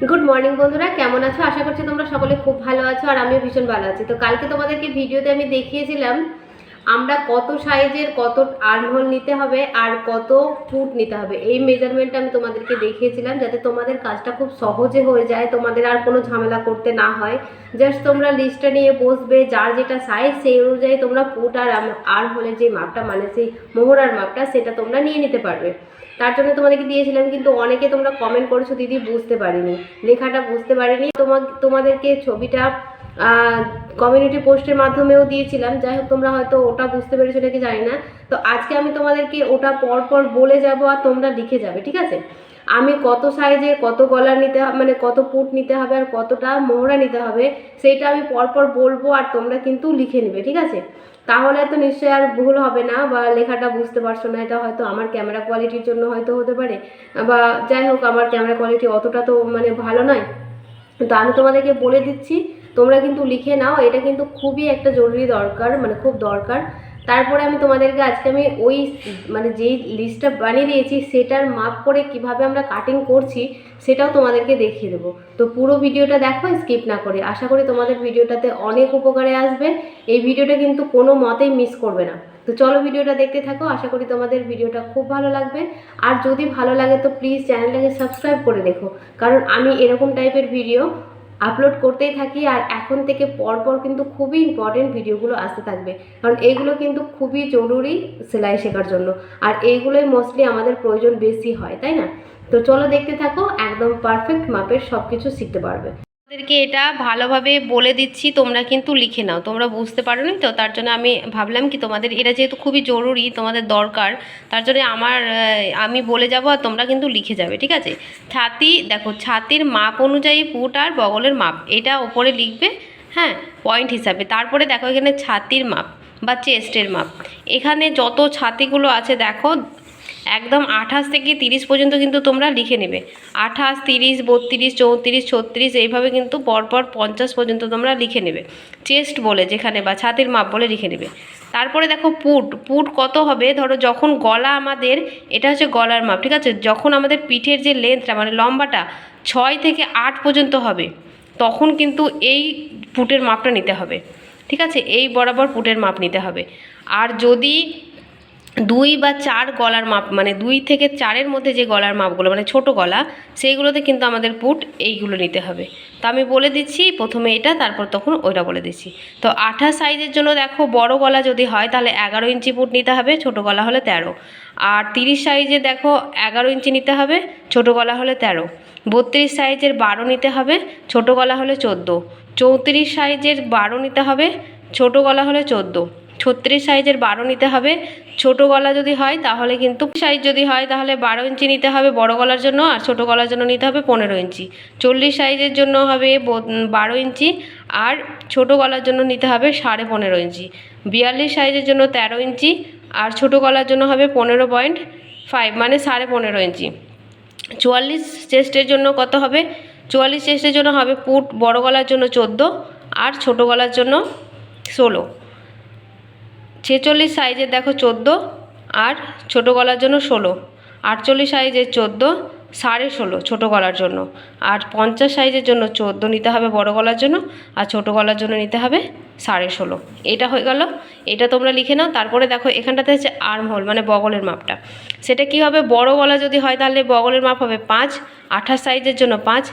Good morning বন্ধুরা, কেমন আছো? আশা করছি তোমরা সকলে খুব ভালো আছো আর আমিও ভীষণ ভালো আছি। তো কালকে তোমাদেরকে ভিডিওতে আমি দেখিয়েছিলাম আমরা কত সাইজের কত আর্মহোল নিতে হবে আর কত ফুট নিতে হবে, এই মেজারমেন্টটা আমি তোমাদেরকে দেখিয়েছিলাম যাতে তোমাদের কাজটা খুব সহজে হয়ে যায়, তোমাদের আর কোনো ঝামেলা করতে না হয়। জাস্ট তোমরা লিস্টটা নিয়ে বসবে, যার যেটা সাইজ সেই অনুযায়ী তোমরা ফুট আর আর্মহোলের যে মাপটা মানে সেই মোহরার মাপটা সেটা তোমরা নিয়ে নিতে পারবে। তার জন্য তোমাদেরকে দিয়েছিলাম, কিন্তু অনেকে তোমরা কমেন্ট করেছো দিদি বুঝতে পারিনি, লেখাটা বুঝতে পারিনি। তোমাদেরকে ছবিটা কমিউনিটি পোস্টের মাধ্যমেও দিয়েছিলাম। যাই হোক, তোমরা হয়তো ওটা বুঝতে পেরেছো নাকি জানি না। তো আজকে আমি তোমাদেরকে ওটা পরপর বলে যাব আর তোমরা লিখে যাবে, ঠিক আছে? আমি কত সাইজে কত গলা নিতে হবে মানে কত ফুট নিতে হবে আর কতটা মোহরা নিতে হবে সেইটা আমি পরপর বলবো আর তোমরা কিন্তু লিখে নেবে, ঠিক আছে? তাহলে তো নিশ্চয়ই আর ভুল হবে না, বা লেখাটা বুঝতে পারছো না। এটা হয়তো আমার ক্যামেরা কোয়ালিটির জন্য হয়তো হতে পারে, বা যাই হোক, আমার ক্যামেরা কোয়ালিটি অতটা তো মানে ভালো নয়। তো আমি তোমাদেরকে বলে দিচ্ছি, তোমরা কিন্তু লিখে নাও। এটা কিন্তু খুবই একটা জরুরি দরকার, মানে খুব দরকার। তারপরে আমি তোমাদেরকে আজকে আমি ওই মানে যেই লিস্টটা বানিয়ে দিয়েছি সেটার মাপ করে কিভাবে আমরা কাটিং করছি সেটাও তোমাদেরকে দেখিয়ে দেবো। তো পুরো ভিডিওটা দেখো স্কিপ না করে, আশা করি তোমাদের ভিডিওটাতে অনেক উপকারে আসবে। এই ভিডিওটা কিন্তু কোনো মতেই মিস করবে না। তো চলো ভিডিওটা দেখতে থাকো, আশা করি তোমাদের ভিডিওটা খুব ভালো লাগবে। আর যদি ভালো লাগে তো প্লিজ চ্যানেলটাকে সাবস্ক্রাইব করে রেখো, কারণ আমি এরকম টাইপের ভিডিও আপলোড করতেই থাকি। আর এখন থেকে পরপর কিন্তু খুবই ইম্পর্টেন্ট ভিডিওগুলো আসতে থাকবে, কারণ এইগুলো কিন্তু খুবই জরুরি সেলাই শেখার জন্য। আর এইগুলোই মোস্টলি আমাদের প্রয়োজন বেশি হয়, তাই না? তো চলো দেখতে থাকো, একদম পারফেক্ট মাপের সব কিছু শিখতে পারবে। তোমাদেরকে এটা ভালোভাবে বলে দিচ্ছি, তোমরা কিন্তু লিখে নাও। তোমরা বুঝতে পারোনি তো, তার জন্য আমি ভাবলাম কি তোমাদের এটা যেহেতু খুবই জরুরি, তোমাদের দরকার, তার জন্য আমি বলে যাব আর তোমরা কিন্তু লিখে যাবে, ঠিক আছে? ছাতি দেখো, ছাতির মাপ অনুযায়ী ফুট আর বগলের মাপ এটা ওপরে লিখবে, হ্যাঁ, পয়েন্ট হিসাবে। তারপরে দেখো এখানে ছাতির মাপ বা চেস্টের মাপ, এখানে যত ছাতিগুলো আছে দেখো একদম 28 থেকে 30 পর্যন্ত কিন্তু তোমরা লিখে নেবে। 28, 30, 32, 34, 36 এইভাবে কিন্তু পরপর 50 পর্যন্ত তোমরা লিখে নেবে, চেস্ট বলে যেখানে বা ছাতির মাপ বলে লিখে নেবে। তারপরে দেখো পুট কত হবে, ধরো যখন গলা আমাদের, এটা হচ্ছে গলার মাপ, ঠিক আছে? যখন আমাদের পিঠের যে লেন্থটা মানে লম্বাটা 6 থেকে 8 পর্যন্ত হবে, তখন কিন্তু এই পুটের মাপটা নিতে হবে, ঠিক আছে? এই বরাবর পুটের মাপ নিতে হবে। আর যদি 2 বা 4 গলার মাপ মানে 2 থেকে 4-এর মধ্যে যে গলার মাপগুলো মানে ছোট গলা, সেইগুলোতে কিন্তু আমাদের পুট এইগুলো নিতে হবে। তো আমি বলে দিচ্ছি প্রথমে এটা, তারপর তখন ওইটা বলে দিচ্ছি। তো 28 সাইজের জন্য দেখো বড় গলা যদি হয় তাহলে 11 ইঞ্চি পুট নিতে হবে, ছোট গলা হলে 13। আর 30 সাইজে দেখো 11 ইঞ্চি নিতে হবে, ছোট গলা হলে 13। 32 সাইজের 12 নিতে হবে, ছোট গলা হলে 14। 34 সাইজের 12 নিতে হবে, ছোট গলা হলে 14। 36 সাইজের 12 নিতে হবে, ছোট গলা যদি হয় তাহলে কিন্তু সাইজ যদি হয় তাহলে 12 ইঞ্চি নিতে হবে বড় গলার জন্য, আর ছোট গলার জন্য নিতে হবে 15 ইঞ্চি। 40 সাইজের জন্য হবে 12 ইঞ্চি, আর ছোট গলার জন্য নিতে হবে 15.5 ইঞ্চি। 42 সাইজের জন্য 13 ইঞ্চি, আর ছোট গলার জন্য হবে 15.5 মানে 15.5 ইঞ্চি। 44 চেস্টের জন্য কত হবে? 44 চেস্টের জন্য হবে পুট বড় গলার জন্য 14 আর ছোট গলার জন্য 16। 46 সাইজের দেখো 14 আর ছোট গলার জন্য 16। 48 সাইজের 14, 16.5 ছোট গলার জন্য। আর 50 সাইজের জন্য 14 নিতে হবে বড় গলার জন্য, আর ছোট গলার জন্য নিতে হবে 16.5। এটা হয়ে গেল, এটা তোমরা লিখে নাও। তারপরে দেখো এখানটাতে হচ্ছে আর্মহোল মানে বগলের মাপটা, সেটা কি হবে? বড় গলা যদি হয় তাহলে বগলের মাপ হবে 5, 28 সাইজের জন্য 5,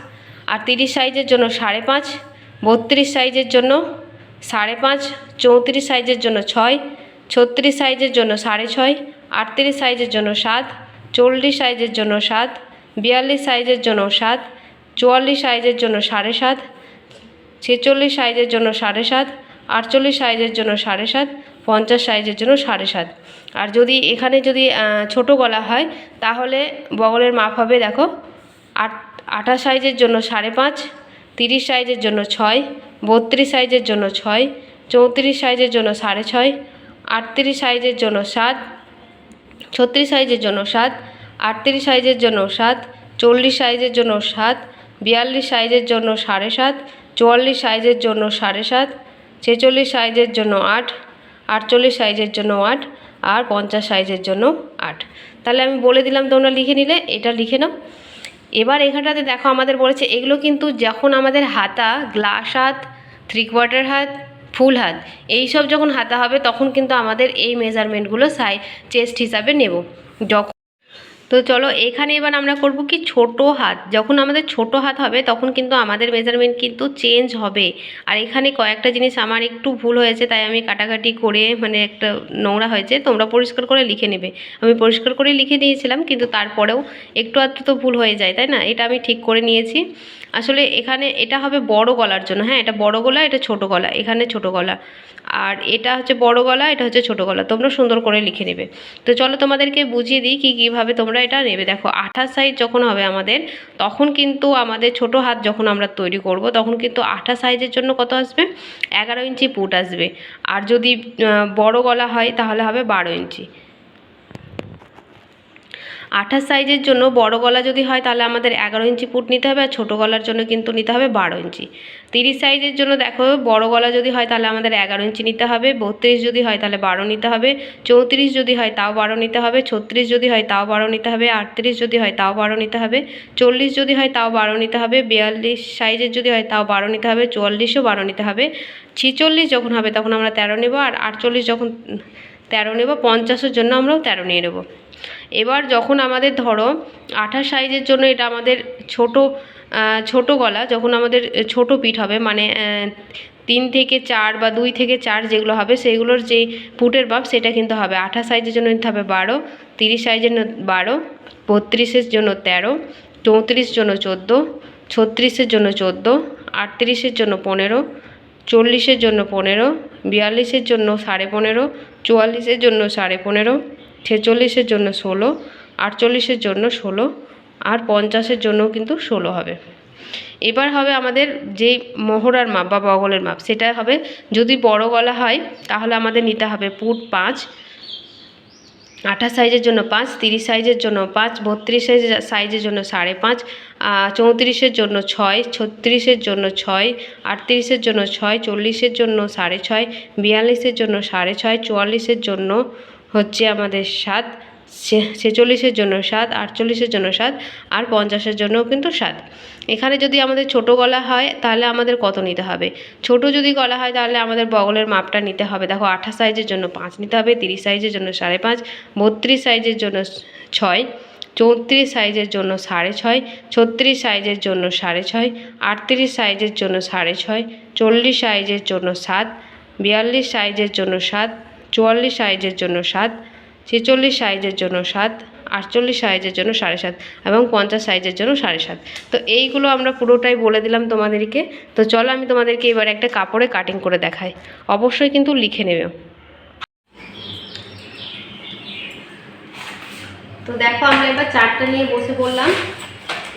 আর 30 সাইজের জন্য 5.5, 32 সাইজের জন্য 5.5, 34 সাইজের জন্য 6, 36 সাইজের জন্য 6.5, 38 সাইজের জন্য 7, 40 সাইজের জন্য 7, 42 সাইজের জন্য 7, 44 সাইজের জন্য 7.5, 46 সাইজের জন্য 7.5, 48 সাইজের জন্য 7.5, 50 সাইজের জন্য 7.5। আর যদি এখানে যদি ছোট গলা হয় তাহলে বগলের মাপ হবে দেখো 28 সাইজের জন্য 5.5, 30 সাইজের জন্য 6, 32 সাইজের জন্য 6, 34 সাইজের জন্য 6.5, 38 সাইজের জন্য 7, 36 সাইজের জন্য 7, 38 সাইজের জন্য 7, 40 সাইজের জন্য 7, 42 সাইজের জন্য 7.5, 44 সাইজের জন্য 7.5, 46 সাইজের জন্য 8, 48 সাইজের জন্য 8, আর 50 সাইজের জন্য 8। তাহলে আমি বলে দিলাম, তোমরা লিখে নিলে, এটা লিখে নাও। এবার এখানটাতে দেখো আমাদের বলেছে এগুলো কিন্তু যখন আমাদের হাতা, গ্লাস হাত, 3/4 হাত, ফুল হাত এইসব যখন হাতা হবে তখন কিন্তু আমাদের এই মেজারমেন্টগুলো চেস্ট হিসাবে নেব। যখন তো চলো এখানে এবার আমরা করব কি ছোট হাত, যখন আমাদের ছোট হাত হবে তখন কিন্তু আমাদের মেজারমেন্ট কিন্তু চেঞ্জ হবে। আর এখানে কয়েকটা জিনিস আমার একটু ভুল হয়েছে, তাই আমি কাটাকাটি করে মানে একটা নোংরা হয়েছে, তোমরা পরিষ্কার করে লিখে নেবে। আমি পরিষ্কার করে লিখে দিয়েছিলাম কিন্তু তারপরেও একটু আধটু তো ভুল হয়ে যায়, তাই না? এটা আমি ঠিক করে নিয়েছি। আসলে এখানে এটা হবে বড় গলার জন্য, হ্যাঁ এটা বড় গলা, এটা ছোট গলা, এখানে ছোট গলা, আর এটা হচ্ছে বড় গলা, এটা হচ্ছে ছোট গলা। তোমরা সুন্দর করে লিখে নেবে। তো চলো তোমাদেরকে বুঝিয়ে দিই কীভাবে তোমরা এটা নেবে। দেখো 28 সাইজ যখন হবে আমাদের, তখন কিন্তু আমাদের ছোট হাত যখন আমরা তৈরি করব তখন কিন্তু 28 সাইজের জন্য কত আসবে, 11 ইঞ্চি পুট আসবে। আর যদি বড় গলা হয় তাহলে হবে 12 ইঞ্চি। 28 সাইজের জন্য বড় গলা যদি হয় তাহলে আমাদের 11 ইঞ্চি পুট নিতে হবে, আর ছোটো গলার জন্য কিন্তু নিতে হবে 12 ইঞ্চি। 30 সাইজের জন্য দেখো বড় গলা যদি হয় তাহলে আমাদের 11 ইঞ্চি নিতে হবে, 32 যদি হয় তাহলে 12 নিতে হবে, 34 যদি হয় তাও 12 নিতে হবে, 36 যদি হয় তাও 12 নিতে হবে, 38 যদি হয় তাও 12 নিতে হবে, 40 যদি হয় তাও 12 নিতে হবে, 42 সাইজের যদি হয় তাও 12 নিতে হবে, 44ও 12 নিতে হবে, 46 যখন হবে তখন আমরা 13 নেব, আর 48 যখন 13 নেব, 50-এর জন্য আমরাও 13 নিয়ে নেব। এবার যখন আমাদের ধরো 28 সাইজের জন্য এটা আমাদের ছোট গলা, যখন আমাদের ছোট পিঠ হবে মানে 3 থেকে 4 বা 2 থেকে 4 যেগুলো হবে সেইগুলোর যে পুটের মাপ সেটা কিন্তু হবে 28 সাইজের জন্য নিতে হবে 12, 30 সাইজের 12, 32-এর জন্য 13, 34-এর জন্য 14, 36-এর জন্য 14, 38-এর জন্য 15, 40-এর জন্য 15, 42-এর জন্য 15.5, 44-এর জন্য 15.5, 46-এর জন্য 16, 48-এর জন্য 16, আর 50-এর জন্য কিন্তু 16 হবে। এবার হবে আমাদের যে মহড়ার মাপ বা বগলের মাপ, সেটা হবে যদি বড় গলা হয় তাহলে আমাদের নিতে হবে পুট 5, 28 সাইজের জন্য 5, 30 সাইজের জন্য 5, 32 সাইজের জন্য 5.5, 34-এর জন্য 6, 36-এর জন্য 6, 38-এর জন্য 6, 40-এর জন্য 6.5, 42-এর জন্য 6.5, 44-এর জন্য হচ্ছে আমাদের 7, 46-এর জন্য 7, 48-এর জন্য 7, আর 50-এর জন্যও কিন্তু 7। এখানে যদি আমাদের ছোট গলা হয় তাহলে আমাদের কত নিতে হবে, ছোট যদি গলা হয় তাহলে আমাদের বগলের মাপটা নিতে হবে। দেখো 28 সাইজের জন্য 5 নিতে হবে, 30 সাইজের জন্য 5.5, 32 সাইজের জন্য 6, 34 সাইজের জন্য 6.5, 36 সাইজের জন্য 6.5, 38 সাইজের জন্য 6.5, 40 সাইজের জন্য 7, 42 সাইজের জন্য 7, 44 সাইজের জন্য 7, 46 সাইজের জন্য 7, 48 সাইজের জন্য 7.5 এবং 50 সাইজের জন্য 7.5। তো এইগুলো আমরা পুরোটাই বলে দিলাম তোমাদেরকে। তো চলো আমি তোমাদেরকে এবার একটা কাপড়ে কাটিং করে দেখাই, অবশ্যই কিন্তু লিখে নেবে। তো দেখো আমরা এবার চারটা নিয়ে বসে পড়লাম।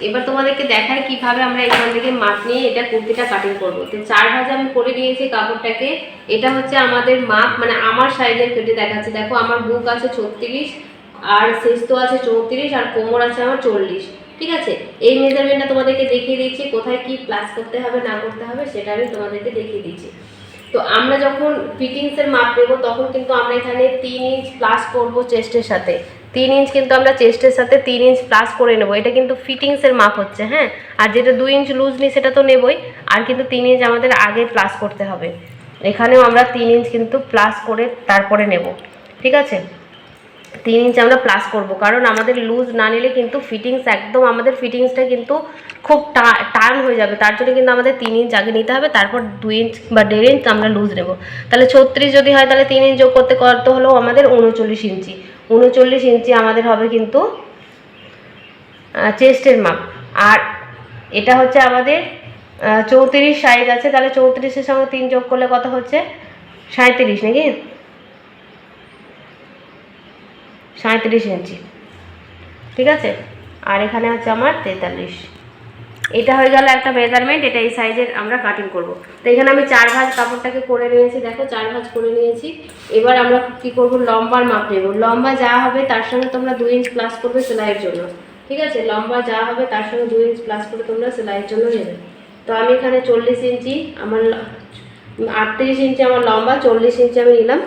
এবার তোমাদেরকে দেখাই কিভাবে আমরা এখান থেকে মাপ নিয়ে এটা কুর্তিটা কাটিং করবো। তো 4 ভাঁজ আমি করে নিয়েছি কাপড়টাকে। এটা হচ্ছে আমাদের মাপ, মানে আমার সাইজের কেটে দেখাচ্ছি। দেখো আমার বুক আছে 36, আর শেষ তো আছে 34, আর কোমর আছে আমার 40। ঠিক আছে, এই মেজারমেন্টটা তোমাদেরকে দেখিয়ে দিচ্ছি, কোথায় কি প্লাস করতে হবে না করতে হবে সেটা আমি তোমাদেরকে দেখিয়ে দিচ্ছি। তো আমরা যখন ফিটিংসের মাপ নেব তখন কিন্তু আমরা এখানে 3 ইঞ্চ প্লাস করব চেস্টের সাথে। 3 ইঞ্চ কিন্তু আমরা চেস্টের সাথে 3 ইঞ্চ প্লাস করে নেব। এটা কিন্তু ফিটিংসের মাপ হচ্ছে, হ্যাঁ। আর যেটা 2 ইঞ্চ লুজ নিই সেটা তো নেবই, আর কিন্তু 3 ইঞ্চ আমাদের আগে প্লাস করতে হবে। এখানেও আমরা 3 ইঞ্চ কিন্তু প্লাস করে তারপরে নেব। ঠিক আছে, 3 ইঞ্চ আমরা প্লাস করব, কারণ আমাদের লুজ না নিলে কিন্তু ফিটিংস একদম আমাদের ফিটিংসটা কিন্তু খুব টান হয়ে যাবে। তার জন্য কিন্তু আমাদের 3 ইঞ্চ আগে নিতে হবে, তারপর 2 ইঞ্চ বা 1.5 ইঞ্চ আমরা লুজ নেব। তাহলে 36 যদি হয় তাহলে 3 ইঞ্চ যোগ করতে হলেও আমাদের 39 ইঞ্চি। 39 ইঞ্চি আমাদের হবে কিন্তু চেস্টের মাপ। আর এটা হচ্ছে আমাদের 34 সাইজ আছে, তাহলে 34-এর সঙ্গে 3 যোগ করলে কত হচ্ছে 37 নাকি, 37 ইঞ্চি। ঠিক আছে, আর এখানে হচ্ছে আমার 43। এটা হয়ে গেল একটা মেজারমেন্ট। এটা এই সাইজের আমরা কাটিং করব। তো এখানে আমি 4 ভাঁজ কাপড়টাকে করে নিয়েছি। দেখো 4 ভাঁজ করে নিয়েছি। এবার আমরা কি করব, লম্বার মাপ নেব। লম্বা যা হবে তার সঙ্গে তোমরা 2 ইঞ্চ প্লাস করবে সেলাইয়ের জন্য। ঠিক আছে, লম্বা যা হবে তার সঙ্গে 2 ইঞ্চ প্লাস করে তোমরা সেলাইয়ের জন্য নেবে। তো আমি এখানে 40 ইঞ্চি, আমার 38 ইঞ্চি আমার লম্বা, 40 ইঞ্চি আমি নিলাম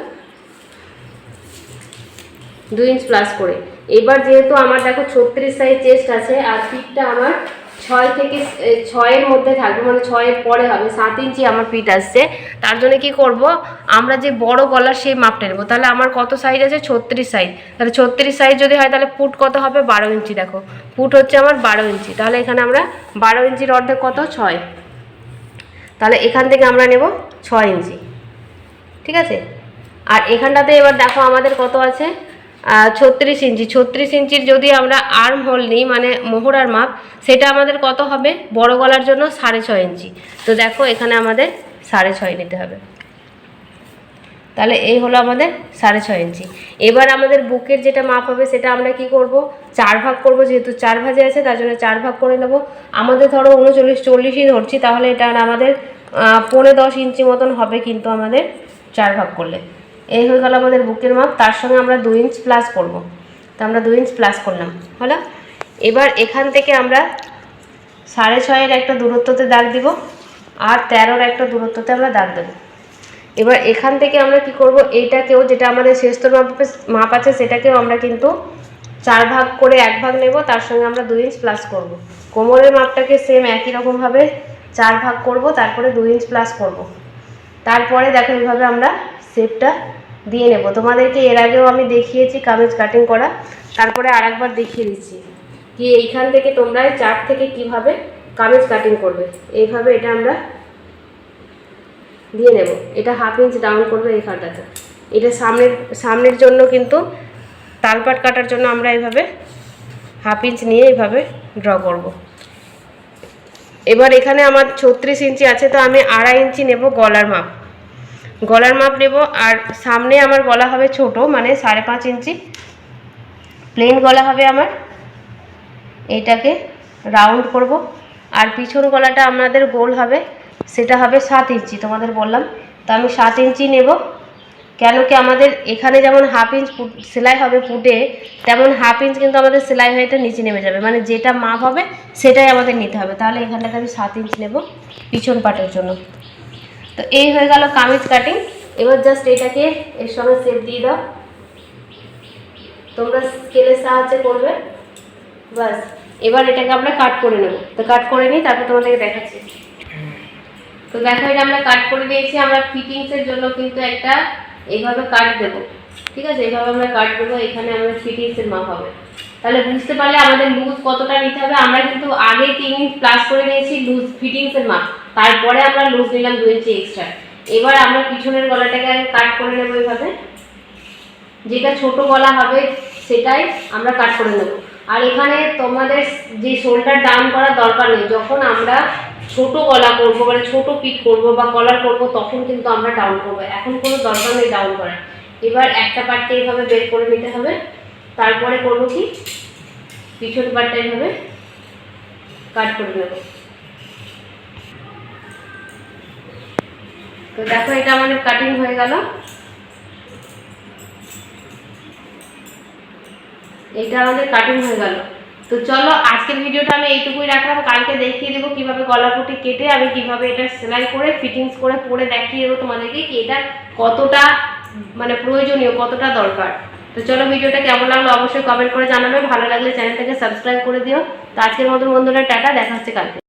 2 ইঞ্চ প্লাস করে। এবার যেহেতু আমার দেখো 36 সাইজ চেস্ট আছে আর পিঠটা আমার 6 মধ্যে থাকবে, মানে 6 পরে হবে, 7 ইঞ্চি আমার পিঠ আসছে। তার জন্য কি করব, আমরা যে বড় গলার সেই মাপটা নেবো। তাহলে আমার কত সাইজ আছে, 36 সাইজ। তাহলে 36 সাইজ যদি হয় তাহলে ফুট কত হবে, 12 ইঞ্চি। দেখো ফুট হচ্ছে আমার 12 ইঞ্চি। তাহলে এখানে আমরা 12 ইঞ্চির অর্ধেক কত, 6। তাহলে এখান থেকে আমরা নেব 6 ইঞ্চি, ঠিক আছে। আর এখানটাতে এবার দেখো আমাদের কত আছে, 36 ইঞ্চি। 36 ইঞ্চির যদি আমরা আর্ম হোল নিই, মানে মোহরার মাপ, সেটা আমাদের কত হবে, বড় গলার জন্য 6.5 ইঞ্চি। তো দেখো এখানে আমাদের 6.5 নিতে হবে। তাহলে এই হলো আমাদের 6.5 ইঞ্চি। এবার আমাদের বুকের যেটা মাপ হবে সেটা আমরা কি করব, 4 ভাগ করব। যেহেতু 4 ভাজে আছে তার জন্য 4 ভাগ করে নেব। আমাদের ধরো 39-40ই ধরছি, তাহলে এটা আমাদের 15-10 ইঞ্চি মতন হবে কিন্তু আমাদের 4 ভাগ করলে। এই হয়ে গেল আমাদের বুকের মাপ। তার সঙ্গে আমরা 2 ইঞ্চ প্লাস করব। তো আমরা 2 ইঞ্চ প্লাস করলাম, হলো। এবার এখান থেকে আমরা 6.5-এর একটা দূরত্বতে দাগ দিব আর 13-র একটা দূরত্বতে আমরা দাগ দেবো। এবার এখান থেকে আমরা কি করব, এইটাকেও যেটা আমাদের শেষতর মাপ আছে সেটাকেও আমরা কিন্তু 4 ভাগ করে 1 ভাগ নেব, তার সঙ্গে আমরা 2 ইঞ্চ প্লাস করব। কোমরের মাপটাকে সেম একই রকমভাবে 4 ভাগ করব, তারপরে 2 ইঞ্চ প্লাস করব। তারপরে দেখো এইভাবে আমরা শেপটা দিয়ে নেব। তোমাদেরকে এর আগেও আমি দেখিয়েছি কামিজ কাটিং করা, তারপরে আরেকবার দেখিয়ে দিচ্ছি কি এইখান থেকে তোমরা 4 থেকে কিভাবে কামিজ কাটিং করবে। এইভাবে এটা আমরা দিয়ে নেব। এটা 1/2 ইঞ্চ ডাউন করবে এইখানটাতে। এটা সামনের জন্য কিন্তু তালপাট কাটার জন্য আমরা এইভাবে 1/2 ইঞ্চ নিয়ে এইভাবে ড্র করব। এবার এখানে আমার 36 ইঞ্চি আছে, তো আমি 2.5 ইঞ্চি নেব গলার মাপ। গলার মাপ নেব। আর সামনে আমার গলা হবে ছোট, মানে 5.5 ইঞ্চি প্লেন গলা হবে আমার। এইটাকে রাউন্ড করব। আর পিছন গলাটা আমাদের গোল হবে, সেটা হবে 7 ইঞ্চি। তোমাদের বললাম তো আমি 7 ইঞ্চি নেব। কেন কি আমাদের এখানে যেমন 1/2 ইঞ্চ সেলাই হবে পুটে, তেমন 1/2 ইঞ্চ কিন্তু আমাদের সেলাই হয়ে এটা নিচে নেমে যাবে, মানে যেটা মাপ হবে সেটাই আমাদের নিতে হবে। তাহলে এখানটাতে আমি 7 ইঞ্চ নেব পিছন পাটের জন্য। তো এই হয়ে গেল কামিজ কাটিং। এবার জাস্ট এটাকে এর সঙ্গে শেপ দিয়ে দাও। তোমরা স্কেলের সাহায্যে করবে, বাস। এবার এটাকে আমরা কাট করে নেব। তো কাট করে নিই, তারপর তোমাদেরকে দেখাচ্ছি। তো দেখো এটা আমরা কাট করে নিয়েছি। আমরা ফিটিংসের জন্য কিন্তু একটা এইভাবে কাট দেবো, ঠিক আছে। এইভাবে আমরা কাট দেবো, এখানে আমাদের ফিটিংসের মাপ হবে। তাহলে বুঝতে পারলে আমাদের লুজ কতটা নিতে হবে। আমরা কিন্তু আগে 3 ইঞ্চ প্লাস করে নিয়েছি লুজ ফিটিংসের মাপ, তারপরে আমরা লুজ নিলাম 2 ইঞ্চি এক্সট্রা। এবার আমরা পিছনের গলাটাকে আগে কাট করে নেবো এইভাবে। যেটা ছোট গলা হবে সেটাই আমরা কাট করে নেব। আর এখানে তোমাদের যে শোল্ডার ডাউন করার দরকার নেই। যখন আমরা ছোট গলা করব, মানে ছোট পিট করব বা কলার করব, তখন কিন্তু আমরা ডাউন করব। এখন কোনো দরকার নেই ডাউন করার। এবার একটা পার্টকে এইভাবে বের করে নিতে হবে। তারপরে করব কি, পিছন পার্টটা এইভাবে কাট করে নেব। তো দেখো এটা আমাদের কাটিং হয়ে গেল। এটা আমাদের কাটিং হয়ে গেল। তো চলো আজকের ভিডিওটা আমি এইটুকুই রাখলাম। কালকে দেখিয়ে দেবো কিভাবে গলাপুটি কেটে আমি কিভাবে এটা সেলাই করে ফিটিংস করে পরে দেখিয়ে দেবো তোমাদেরকে কি এটা কতটা মানে প্রয়োজনীয়, কতটা দরকার। তো চলো ভিডিওটা কেমন লাগলো অবশ্যই কমেন্ট করে জানাবে। ভালো লাগলে চ্যানেলটাকে সাবস্ক্রাইব করে দিও। তো আজকের মতন বন্ধুরা টাটা, দেখা হচ্ছে কালকে।